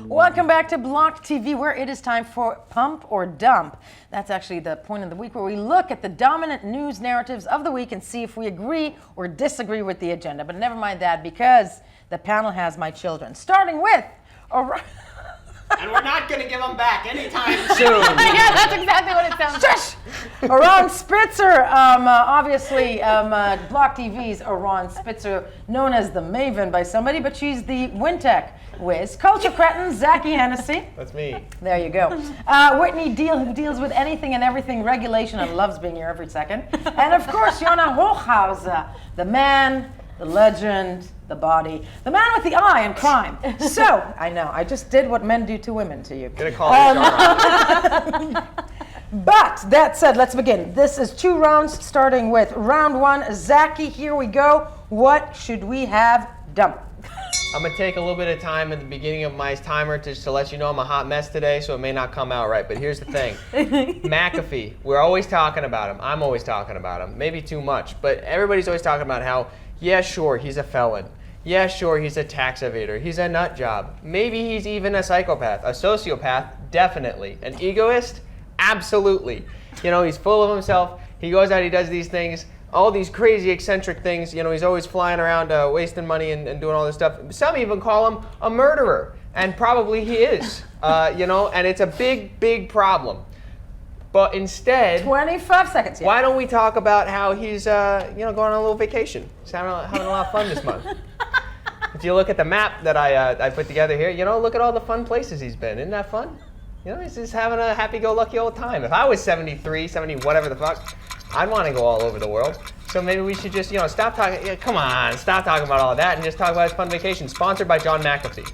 Welcome back to BLOCKTV, where it is time for Pump or Dump. That's actually the point of the week where we look at the dominant news narratives of the week and see if we agree or disagree with the agenda. But never mind that, because the panel has my children. Starting with... And we're not going to give them back anytime soon. Yeah, that's exactly what it sounds like. Aron Spitzer, obviously BLOCKTV's Aron Spitzer, known as the Maven by somebody, but she's the Wintech whiz. Culture cretin, Zachy Hennessy. That's me. There you go. Whitney Deal, who deals with anything and everything regulation and loves being here every second. And of course, Jona Hochhauser, the man, the legend, the body, the man with the eye in crime. So, I know, I just did what men do to women to you. Gonna call it But that said, let's begin. This is 2 rounds, starting with round 1. Zachy, here we go. What should we have done? I'm gonna take a little bit of time at the beginning of my timer just to let you know I'm a hot mess today, so it may not come out right. But here's the thing. McAfee, we're always talking about him. I'm always talking about him. Maybe too much, but everybody's always talking about how, yeah, sure, he's a felon. Yeah, sure, he's a tax evader. He's a nut job. Maybe he's even a psychopath. A sociopath, definitely. An egoist, absolutely. You know, he's full of himself. He goes out, he does these things, all these crazy eccentric things. You know, he's always flying around wasting money and doing all this stuff. Some even call him a murderer, and probably he is. You know, and it's a big, big problem. But instead, 25 seconds. Yeah. Why don't we talk about how he's, you know, going on a little vacation? He's having a lot of fun this month. If you look at the map that I put together here, you know, look at all the fun places he's been. Isn't that fun? You know, he's just having a happy-go-lucky old time. If I was 73, 70, whatever the fuck, I'd want to go all over the world. So maybe we should just, you know, stop talking. Yeah, come on, stop talking about all that and just talk about his fun vacation. Sponsored by John McAfee.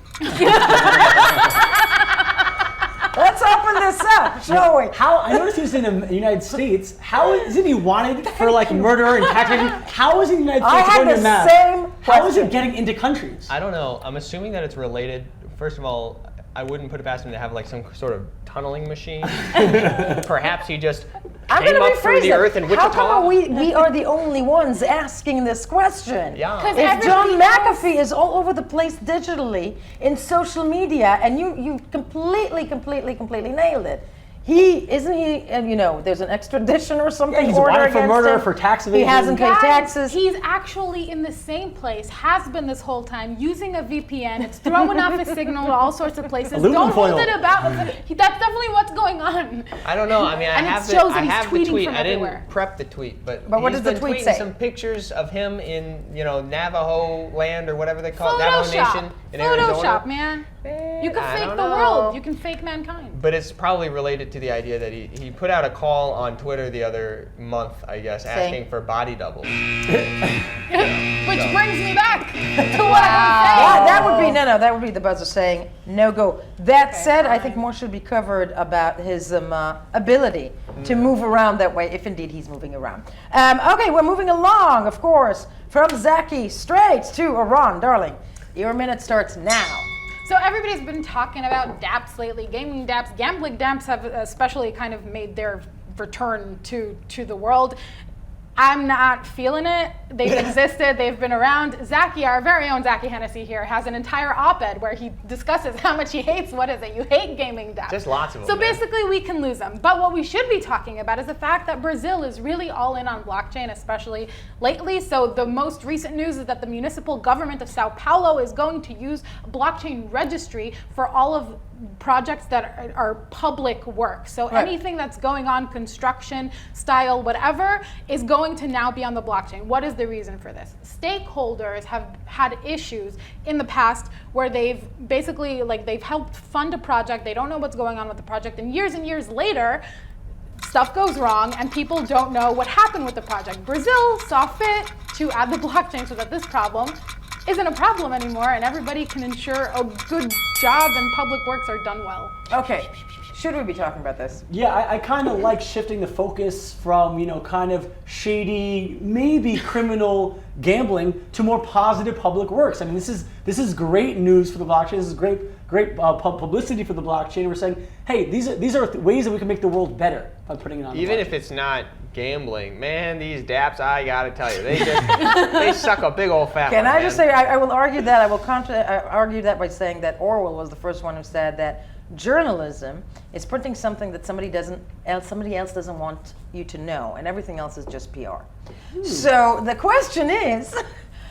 Let's open this up, shall we? I noticed he was in the United States. How isn't he wanted for like murder and tax evasion? How is he in the United States? I had the same question. How is he getting into countries? I don't know. I'm assuming that it's related. First of all, I wouldn't put it past him to have like some sort of tunneling machine. Perhaps he just came up through the earth in Wichita. How come we are the only ones asking this question? Yeah. If John McAfee is all over the place digitally in social media, and you completely nailed it. Isn't he, you know, there's an extradition or something. Yeah, he's order wanted for murder, him. for tax evasion. He hasn't paid taxes. He's actually in the same place, has been this whole time, using a VPN. It's throwing off his signal to all sorts of places. Aluminum Don't foil. hold it about. That's definitely what's going on. I don't know. I mean, I have the tweet. I didn't prep the tweet, but what does the tweet say? Some pictures of him in, you know, Navajo land or whatever they call it, Photoshop. Navajo Nation in Arizona. Photoshop, man. You can fake the world. You can fake mankind. But it's probably related to the idea that he put out a call on Twitter the other month, I guess, asking for body doubles. Which brings me back to what I was saying. That would be the buzzer saying no go. That said, I think more should be covered about his ability to move around that way, if indeed he's moving around. Okay, we're moving along, of course, from Zachy straight to Aron, darling. Your minute starts now. So everybody's been talking about dApps lately, gaming dApps, gambling dApps have especially kind of made their return to the world. I'm not feeling it. They've existed, they've been around. Zachy, our very own Zachy Hennessy here, has an entire op-ed where he discusses how much he hates, what is it, you hate gaming dApps. Just lots of them. So basically we can lose them. But what we should be talking about is the fact that Brazil is really all in on blockchain, especially lately. So the most recent news is that the municipal government of Sao Paulo is going to use a blockchain registry for all of projects that are public work. So anything that's going on, construction, style, whatever, is going to now be on the blockchain. What is the reason for this? Stakeholders have had issues in the past where they've basically, like, they've helped fund a project, they don't know what's going on with the project, and years later, stuff goes wrong and people don't know what happened with the project. Brazil saw fit to add the blockchain so that this problem isn't a problem anymore and everybody can ensure a good job and public works are done well. Okay, Should we be talking about this? Yeah, I kind of like shifting the focus from, kind of shady, maybe criminal gambling to more positive public works. I mean, this is great news for the blockchain. This is great publicity for the blockchain. We're saying, hey, these are ways that we can make the world better by putting it on. Even the if it's not gambling, man, these dApps, I gotta tell you, they suck a big old fat Can one, I just man. say, I will argue that, I will argue that by saying that Orwell was the first one who said that journalism is printing something that somebody else doesn't want you to know, and everything else is just PR. So the question is,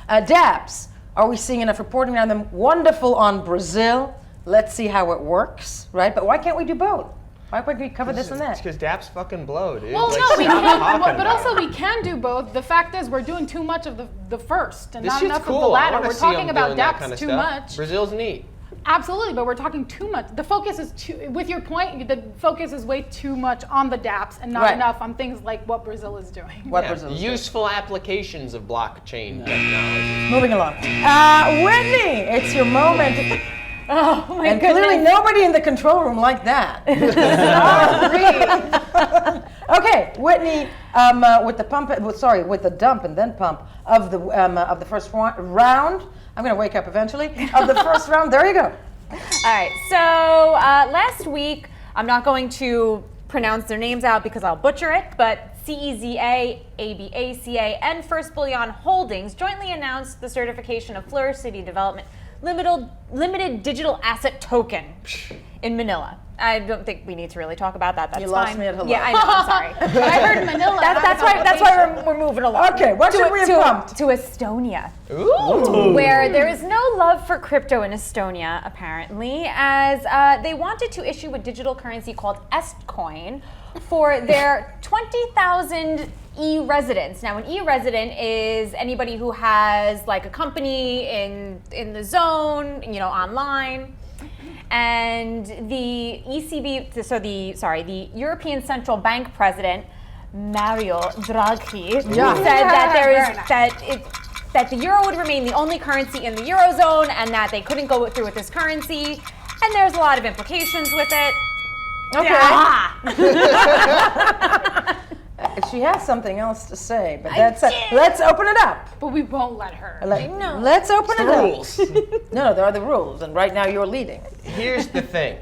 dApps, are we seeing enough reporting on them? Wonderful on Brazil. Let's see how it works, right? But why can't we do both? Why can't we cover this and It's that? because dApps fucking blow, dude. Well, Like, no, we stop can, talking but about also it. we can do both. The fact is, we're doing too much of the first and This not shit's enough cool. of the I latter. wanna We're see talking 'em about doing that dApps kind of too stuff. much. Brazil's neat. Absolutely, but we're talking too much. The focus is with your point, the focus is way too much on the dApps and not Right. enough on things like what Brazil is doing. What Yeah, Brazil is doing. useful applications of blockchain technology. Moving along. Whitney, it's your moment. Oh my And goodness. clearly nobody in the control room liked that. Okay, Whitney, with the dump and then pump of the first round. I'm gonna wake up eventually. Of the first round, there you go. All right, so last week, I'm not going to pronounce their names out because I'll butcher it, but CEZA, ABACA, and First Bullion Holdings jointly announced the certification of Flourish City Development Limited Digital Asset Token in Manila. I don't think we need to really talk about that. That's You fine. lost me at hello. Yeah, I know. I'm sorry. I heard Manila. That's why we're moving along. Okay, what should we have pumped? To Estonia. Ooh. Where there is no love for crypto in Estonia, apparently, as they wanted to issue a digital currency called Estcoin for their 20,000 e-residents. Now, an e-resident is anybody who has like a company in the zone, online. And the ECB, the European Central Bank president, Mario Draghi, Yeah. said that Very nice. that the euro would remain the only currency in the eurozone, and that they couldn't go through with this currency. And there's a lot of implications with it. Okay. Ah. She has something else to say, but let's open it up. But we won't let her. Let's open The it up. rules. No, there are the rules, and right now you're leading. Here's the thing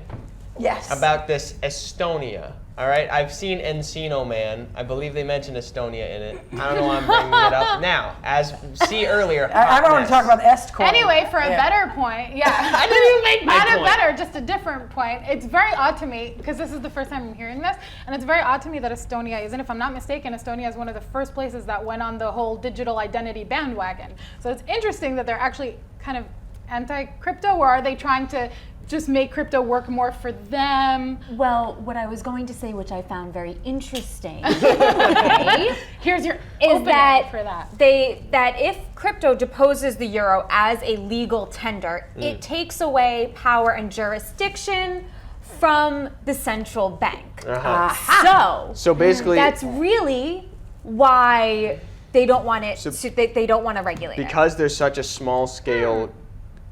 Yes. about this Estonia. All right, I've seen Encino Man. I believe they mentioned Estonia in it. I don't know why I'm bringing it up now. As see earlier, I don't want to talk about Estcoin. Anyway, for a Yeah. better point, yeah. I didn't even make my Not a point. better, just a different point. It's very odd to me, because this is the first time I'm hearing this, and it's very odd to me that Estonia isn't, if I'm not mistaken, Estonia is one of the first places that went on the whole digital identity bandwagon. So it's interesting that they're actually kind of anti-crypto, or are they trying to just make crypto work more for them? Well, what I was going to say, which I found very interesting, okay, Here's your is opening that for that. that if crypto deposes the euro as a legal tender, it takes away power and jurisdiction from the central bank. So basically, That's really why they don't want it. They don't want to regulate it. because there's such a small scale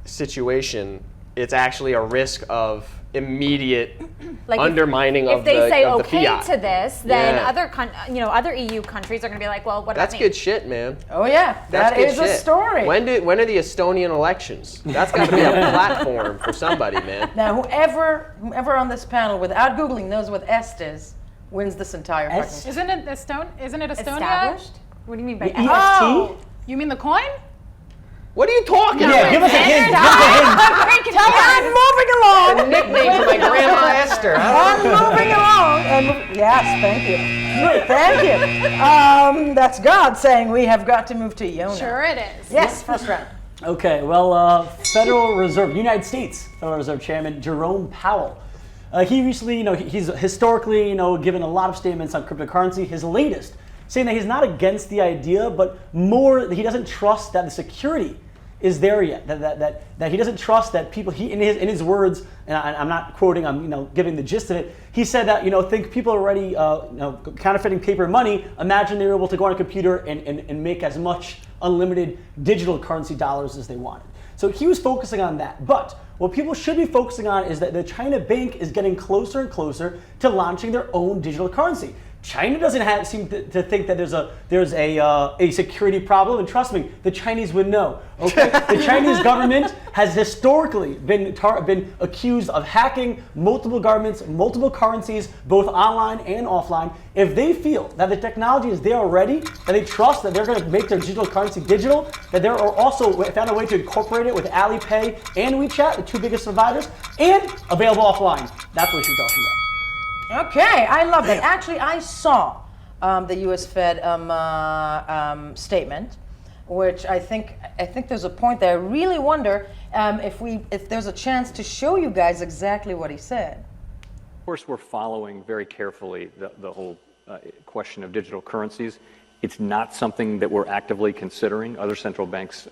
situation, it's actually a risk of immediate Like undermining if of they the say of the okay fiat. to this, then Yeah. other EU countries are going to be like, well, what That's about me? good shit, man. Oh yeah, That's that good is a shit. story. When are the Estonian elections? That's got to be a platform for somebody, man. Now, whoever on this panel without Googling knows what Est is, wins this entire Est? fucking. Isn't it Estonia? Established? What do you mean by EST? Oh, you mean the coin? What are you talking Yeah, about? give us a hint. Give us a hint. I'm moving along. Nickname for my grandma Esther. I'm moving along. And yes, thank you. Thank you. That's God saying we have got to move to Iona. Sure it is. Yes, first round. Okay, well, Federal Reserve, United States Federal Reserve Chairman Jerome Powell. He recently, he's historically, given a lot of statements on cryptocurrency. His latest, saying that he's not against the idea, but more that he doesn't trust that the security is there yet. That he doesn't trust that people. In his words, and I'm not quoting. I'm giving the gist of it. He said that think people are already counterfeiting paper money. Imagine they were able to go on a computer and make as much unlimited digital currency dollars as they wanted. So he was focusing on that. But what people should be focusing on is that the China bank is getting closer and closer to launching their own digital currency. China doesn't seem to think that there's a security problem, and trust me, the Chinese would know. Okay, the Chinese government has historically been accused of hacking multiple governments, multiple currencies, both online and offline. If they feel that the technology is there already, that they trust that they're going to make their digital currency digital, that they're also found a way to incorporate it with Alipay and WeChat, the two biggest providers, and available offline. That's what we should be talking about. Okay, I love that. Actually, I saw the U.S. Fed statement, which I think there's a point there. I really wonder if there's a chance to show you guys exactly what he said. Of course, we're following very carefully the whole question of digital currencies. It's not something that we're actively considering, other central banks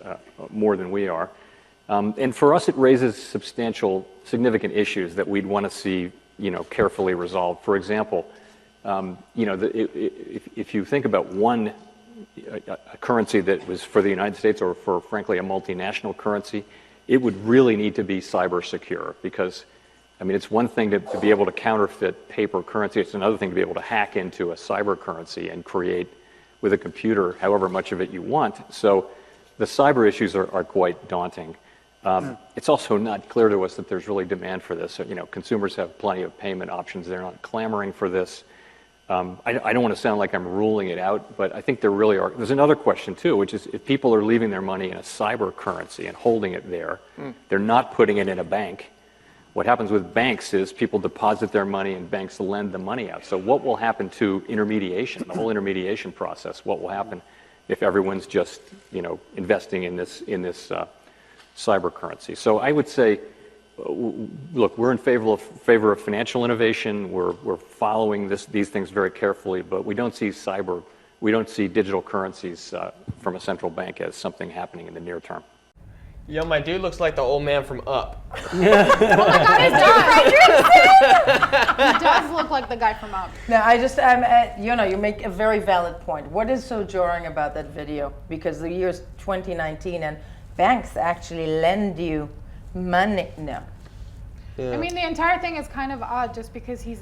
more than we are. And for us, it raises significant issues that we'd want to see carefully resolved. For example, if you think about a currency that was for the United States or for, frankly, a multinational currency, it would really need to be cyber secure because, it's one thing to be able to counterfeit paper currency. It's another thing to be able to hack into a cyber currency and create with a computer however much of it you want. So the cyber issues are quite daunting. It's also not clear to us that there's really demand for this. Consumers have plenty of payment options. They're not clamoring for this. I don't want to sound like I'm ruling it out, but I think there really are. There's another question, too, which is if people are leaving their money in a cyber currency and holding it there, they're not putting it in a bank. What happens with banks is people deposit their money and banks lend the money out. So what will happen to intermediation, the whole intermediation process? What will happen if everyone's just, investing in this cyber currency? So I would say, look, we're in favor of financial innovation. We're following these things very carefully, but we don't see digital currencies from a central bank as something happening in the near term. Yo, my dude looks like the old man from Up. He does look like the guy from Up. Now, you make a very valid point. What is so jarring about that video? Because the year's 2019 and banks actually lend you money. No. Yeah. The entire thing is kind of odd just because he's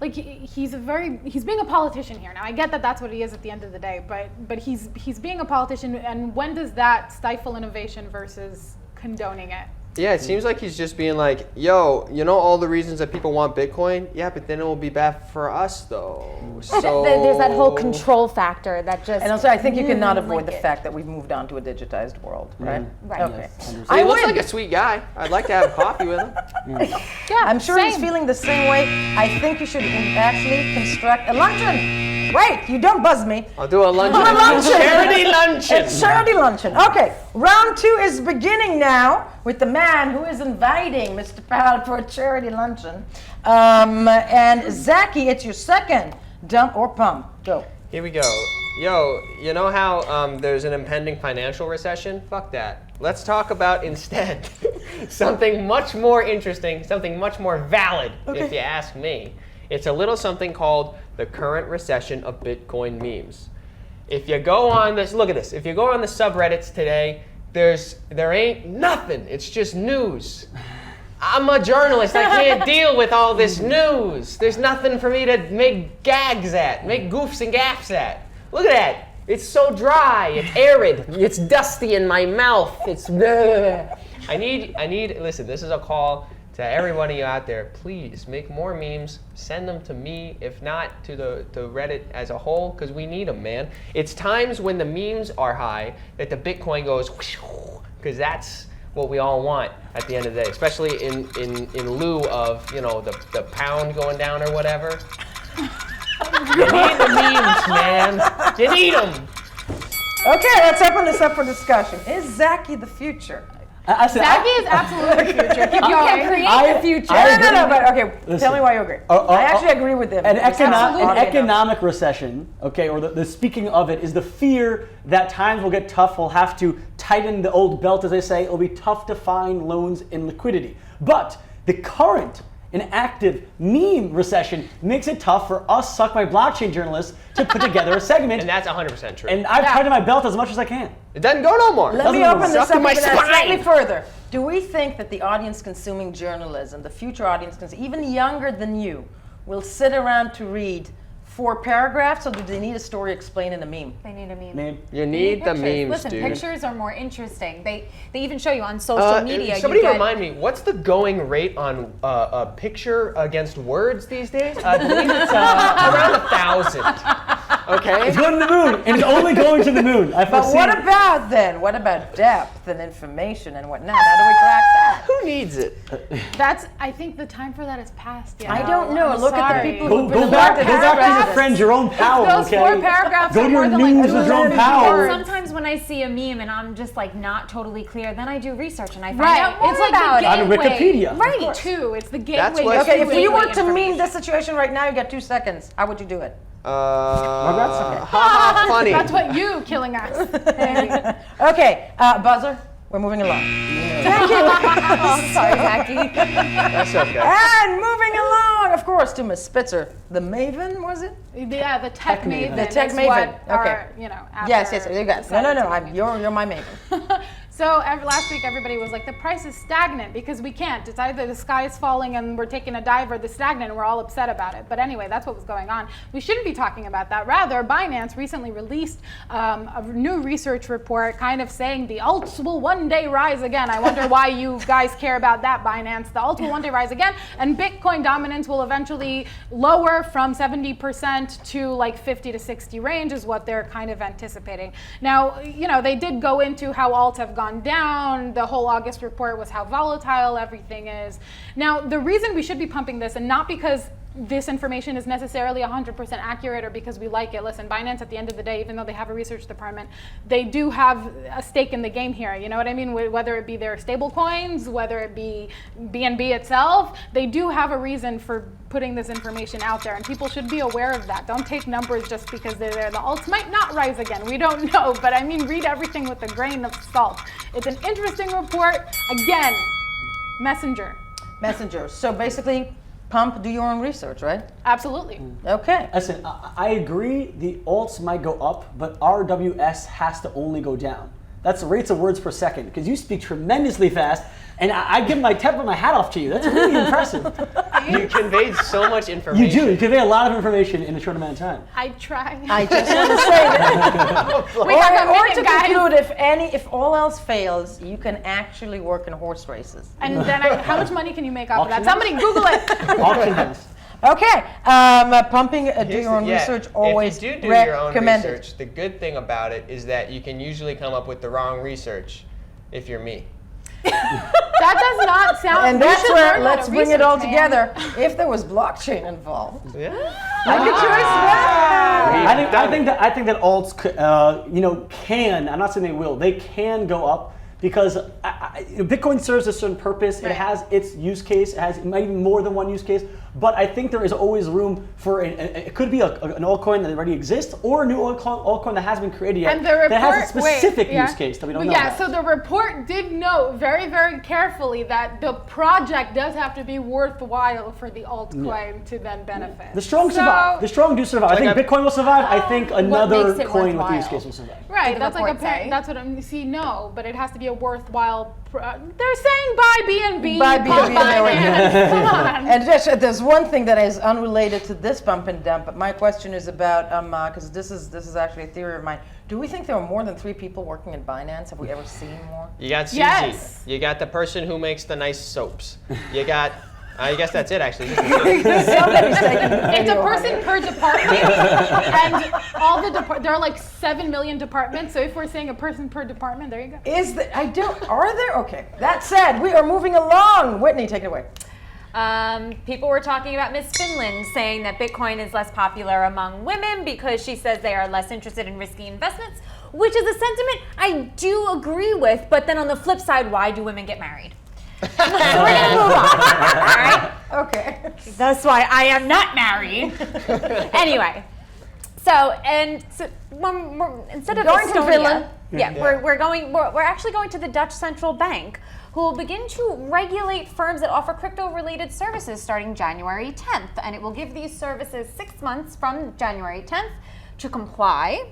being a politician here. Now I get that that's what he is at the end of the day, but he's being a politician, and when does that stifle innovation versus condoning it? Yeah, it seems like he's just being like, yo, all the reasons that people want Bitcoin? Yeah, but then it will be bad for us, though. So There's that whole control factor that just... And also, I think you cannot avoid the fact that we've moved on to a digitized world, right? Right. Okay. Yes, So he looks like a sweet guy. I'd like to have coffee with him. Yeah, I'm sure he's same. feeling the same way. I think you should actually construct a luncheon. Wait, you don't buzz me. I'll do a luncheon. Do a luncheon. Charity luncheon. It's charity luncheon. Okay, round 2 is beginning now with the man who is inviting Mr. Powell for a charity luncheon. And Zaki, it's your second dump or pump. Go. Here we go. Yo, you know how there's an impending financial recession? Fuck that. Let's talk about instead something much more interesting, something much more valid, if you ask me. It's a little something called the current recession of Bitcoin memes. If you go on this, look at this. If you go on the subreddits today, there ain't nothing. It's just news. I'm a journalist. I can't deal with all this news. There's nothing for me to make gags at, make goofs and gaffs at. Look at that. It's so dry. It's arid. It's dusty in my mouth. It's bleh. I need, listen, this is a call to everyone of you out there. Please make more memes. Send them to me, if not to Reddit as a whole, because we need them, man. It's times when the memes are high that the Bitcoin goes, because that's what we all want at the end of the day, especially in lieu of, the pound going down or whatever. You need the memes, man. You need them. Okay, let's open this up for discussion. Is Zaki the future? Zaki is absolutely the future. Keep You can going. create the future. No, but okay, Listen. tell me why you agree. I actually agree with him. An Absolutely. economic recession, or the speaking of it, is the fear that times will get tough. We'll have to tighten the old belt, as they say. It'll be tough to find loans and liquidity. But the current an active meme recession makes it tough for us Suck My Blockchain journalists to put together a segment. And that's 100% true. And I've tightened my belt as much as I can. It doesn't go no more. Let me Doesn't open this suck up my even spine. slightly further. Do we think that the audience consuming journalism, the future audience, even younger than you, will sit around to read 4 paragraphs, or do they need a story explained in a meme? They need a meme. Meme. You need the Pictures. memes, Listen, dude. pictures are more interesting. They even show you on social media. Somebody you get, remind me, what's the going rate on a picture against words these days? I believe it's around 1,000. Okay? It's going to the moon, and it's only going to the moon. I But foresee. what about then? What about depth and information and whatnot? How do we crack that? Who needs it? I think the time for that is past. I don't know. I'm Look at the sorry. people Go, who've been go back to elected your presidents. friend Jerome Powell, Those okay? 4 paragraphs Go are to more your than like news with Jerome 11 Powell. words. Sometimes when I see a meme and I'm just like not totally clear, then I do research and I find Right. out more It's like about the it. On gateway. Wikipedia. Right. Too. It's the gateway. what- Okay, if gateway you were to information. meme this situation right now, you got 2 seconds. How would you do it? Haha, funny. That's what you killing us. Okay, buzzer. We're moving along. Thank you. Sorry, Jackie. That's okay. And moving along, of course, to Miss Spitzer, the Maven, was it? Yeah, the tech maven. The tech is maven. What Okay. Our, Yes, after you got it. decided No. to do. You're my Maven. So last week everybody was like, the price is stagnant because we can't. It's either the sky is falling and we're taking a dive, or the stagnant and we're all upset about it. But anyway, that's what was going on. We shouldn't be talking about that. Rather, Binance recently released a new research report kind of saying the alts will one day rise again. I wonder why you guys care about that, Binance. The alts will one day rise again, and Bitcoin dominance will eventually lower from 70% to like 50 to 60 range is what they're kind of anticipating. Now, they did go into how alts have gone down. The whole August report was how volatile everything is. Now, the reason we should be pumping this, and not because this information is necessarily 100% accurate or because we like it. Listen, Binance at the end of the day, even though they have a research department, they do have a stake in the game here. You know what I mean? Whether it be their stable coins, whether it be BNB itself, they do have a reason for putting this information out there, and people should be aware of that. Don't take numbers just because they're there. The alts might not rise again. We don't know, but I mean, read everything with a grain of salt. It's an interesting report. Again, Messenger. So basically, do your own research, right? Absolutely. Okay. Listen, I agree the alts might go up, but RWS has to only go down. That's the rates of words per second, because you speak tremendously fast, and I give my hat off to you. That's really impressive. You conveyed so much You information. do. You convey a lot of information in a short amount of time. I try. I just want to say that. We have a or minute, to guys. conclude, if all else fails, you can actually work in horse races. And then how much money can you make off of that? Auction Somebody Google it. Auction house. Okay, pumping do Here's your own the- yeah, research always If you do your own recommended. research, the good thing about it is that you can usually come up with the wrong research if you're me. That does not sound. And we that's should where learn how let's to bring it all research, man. together. If there was blockchain involved, Yeah. I could choice that. I think that alts can. I'm not saying they will. They can go up because Bitcoin serves a certain purpose. Right. It has its use case. It has maybe more than one use case. But I think there is always room for it could be an altcoin that already exists, or a new altcoin that has been created yet And the report, that has a specific wait, yeah. use case that we don't know Yeah, about. so the report did note very, very carefully that the project does have to be worthwhile for the altcoin to then benefit. The strong So- survive. The strong do survive. I think Bitcoin will survive. I think another makes it coin with the use worthwhile? case will survive. Right, the that's like a report say? that's what I'm no, but it has to be a worthwhile. They're saying buy BNB. Buy BNB, there we go. Come on. And there's one thing that is unrelated to this bump and dump, but my question is about because this is actually a theory of mine. Do we think there are more than 3 people working at Binance? Have we ever seen more? You got Suzy. Yes. You got the person who makes the nice soaps. You got, I guess that's it actually. Somebody's taking the It's a video on person it. per department, and all the there are like 7 million departments. So if we're saying a person per department, there you go. Are there? Okay. That said, we are moving along. Whitney, take it away. People were talking about Miss Finland saying that Bitcoin is less popular among women because she says they are less interested in risky investments, which is a sentiment I do agree with. But then on the flip side, why do women get married? So we're gonna move on. All right. Okay. That's why I am not married. Anyway, so instead of Going from Estonia, Finland Yeah, we're actually going to the Dutch Central Bank, who will begin to regulate firms that offer crypto-related services starting January 10th. And it will give these services 6 months from January 10th to comply,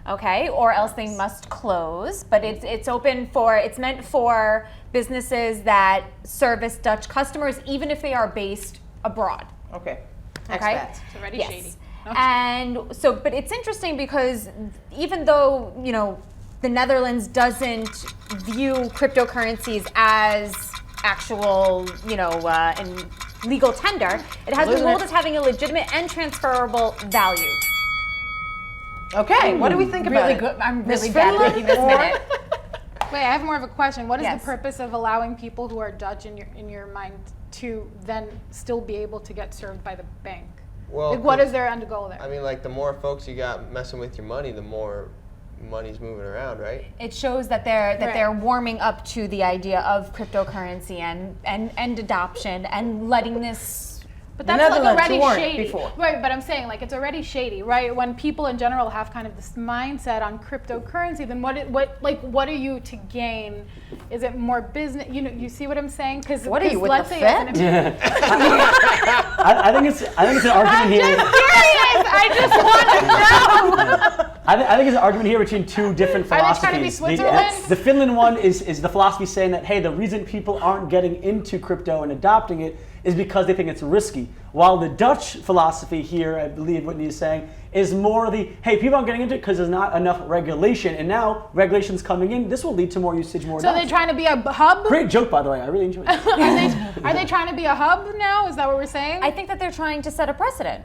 okay, or else they must close. But it's meant for businesses that service Dutch customers, even if they are based abroad. Okay. Okay. Expats. It's already Yes. shady. And so, but it's interesting because even though, the Netherlands doesn't view cryptocurrencies as actual, and legal tender, it has been ruled as having a legitimate and transferable value. Okay, what do we think about Really it? good. I'm Miss really bad at Finland making this or- minute. Wait, I have more of a question. What is Yes. the purpose of allowing people who are Dutch in your mind to then still be able to get served by the bank? Well, Like, what is their end goal there? I mean, like, the more folks you got messing with your money, the more money's moving around, right? It shows that they're Right. warming up to the idea of cryptocurrency and adoption and letting this. But The that's like Netherlands already weren't shady, before. right? But I'm saying like it's already shady, right? When people in general have kind of this mindset on cryptocurrency, then what are you to gain? Is it more business? You see what I'm saying? Because What are you, with let's the say Fed? as an I think it's an argument here. curious. I just want to know. I think it's an argument here between two different Are they philosophies. trying to be Switzerland? The Finland one is the philosophy saying that, hey, the reason people aren't getting into crypto and adopting it is because they think it's risky. While the Dutch philosophy here, I believe Whitney is saying, is more the, hey, people aren't getting into it because there's not enough regulation. And now regulation's coming in. This will lead to more usage, more So they're adoption. trying to be a hub? Great joke, by the way. I really enjoyed it. Are they trying to be a hub now? Is that what we're saying? I think that they're trying to set a precedent.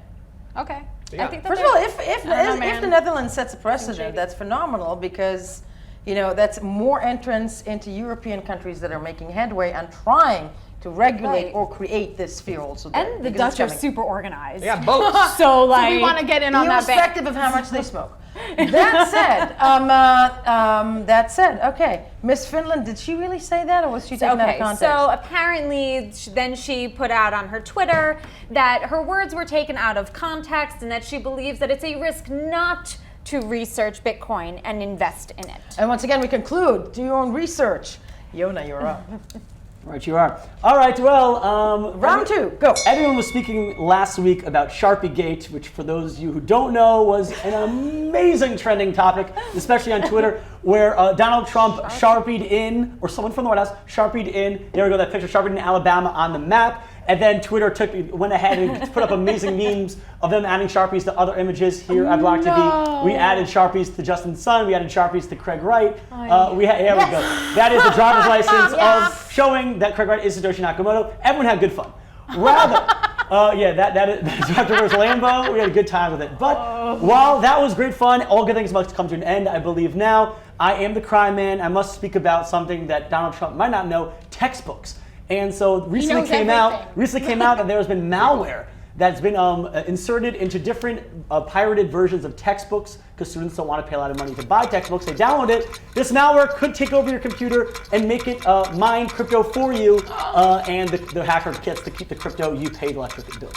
Okay. I think that First of they're- all, if I don't know, if man. the Netherlands sets a shady. precedent, that's phenomenal because that's more entrance into European countries that are making headway and trying to regulate Right. or create this sphere also. there, And the because it's Dutch are coming. super organized. Yeah, boats. So like, we want to get in on that bank. Irrespective of how much they smoke. That said, okay, Miss Finland, did she really say that, or was she taking that out of context? so apparently then she put out on her Twitter that her words were taken out of context and that she believes that it's a risk not to research Bitcoin and invest in it. And once again, we conclude: do your own research. Yona, you're up. Right, you are. All right, well, Round two, go. everyone was speaking last week about Sharpie Gate, which for those of you who don't know was an amazing trending topic, especially on Twitter, where Donald Trump Sharpied in, or someone from the White House Sharpied in, there we go, that picture, Sharpied in Alabama on the map. And then Twitter went ahead and put up amazing memes of them adding Sharpies to other images here at BLOCKTV. We added Sharpies to Justin Sun. We added Sharpies to Craig Wright. There we go. That is the driver's license of showing that Craig Wright is Satoshi Nakamoto. Everyone had good fun. Rather, that's afterwards Lambo. We had a good time with it. But while that was great fun, all good things must come to an end, I believe now. I am the crime man. I must speak about something that Donald Trump might not know, textbooks. And so recently knows came everything. out that there has been malware that's been inserted into different pirated versions of textbooks because students don't want to pay a lot of money to buy textbooks. They download it. This malware could take over your computer and make it mine crypto for you, and the hacker gets to keep the crypto you paid electric bill.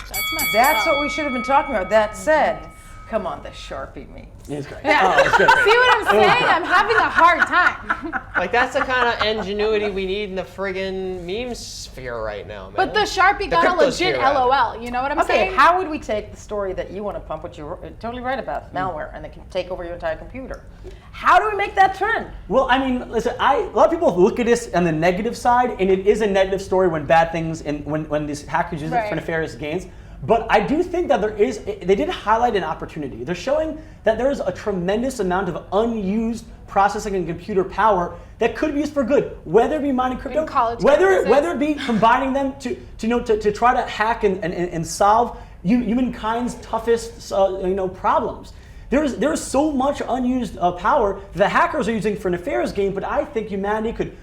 That's what we should have been talking about. That said, come on, the Sharpie me. It's great. Yeah. Oh, it's good. See what I'm saying? I'm having a hard time. Like, that's the kind of ingenuity we need in the friggin' meme sphere right now, man. But the Sharpie got a crypto legit sphere, rather. LOL. You know what I'm Okay, saying? how would we take the story that you want to pump, which you're totally right about, malware, and it can take over your entire computer? How do we make that trend? Well, I mean, listen, a lot of people look at this on the negative side, and it is a negative story when bad things and when these hackers use it for Right. nefarious gains. But I do think that they did highlight an opportunity. They're showing that there is a tremendous amount of unused processing and computer power that could be used for good, whether it be mining crypto, In college whether campuses. it be combining them to try to hack and solve humankind's toughest problems. There's so much unused power that hackers are using for nefarious gain, but I think humanity could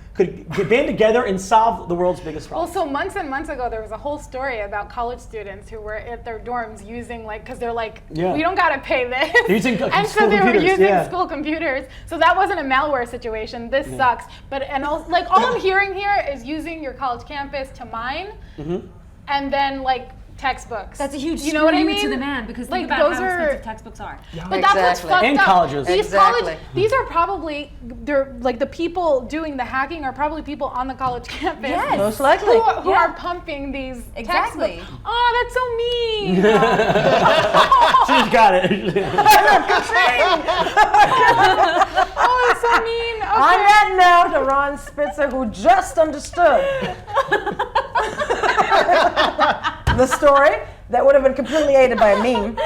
band together and solve the world's biggest Well, problem. so months and months ago, there was a whole story about college students who were at their dorms using because they're like, Yeah. we don't gotta pay this. They're using and so school they were computers, using yeah. school computers. So that wasn't a malware situation. This sucks. But all I'm hearing here is using your college campus to mine, Mm-hmm. and then textbooks. That's a huge you know what I screw mean? to the man because Like, think about those how are- expensive textbooks are. But that's what's Exactly. fucked And up. colleges. These Exactly. these are probably they're like the people doing the hacking are probably people on the college campus. Yes. Most likely. Who Yeah. are pumping these Exactly. textbooks. Oh, that's so mean. She's got it. Oh, it's so mean. Okay. On that note, Ron Spitzer, who just understood the story that would have been completely aided by a meme,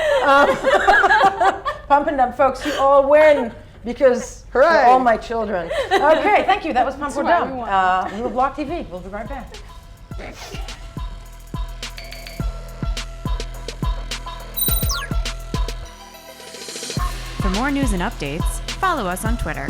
pumping up folks, you all win because for Hooray. all my children. Okay, thank you. That was Pump or why Dumb. we won. We were Block TV. We'll be right back. For more news and updates, follow us on Twitter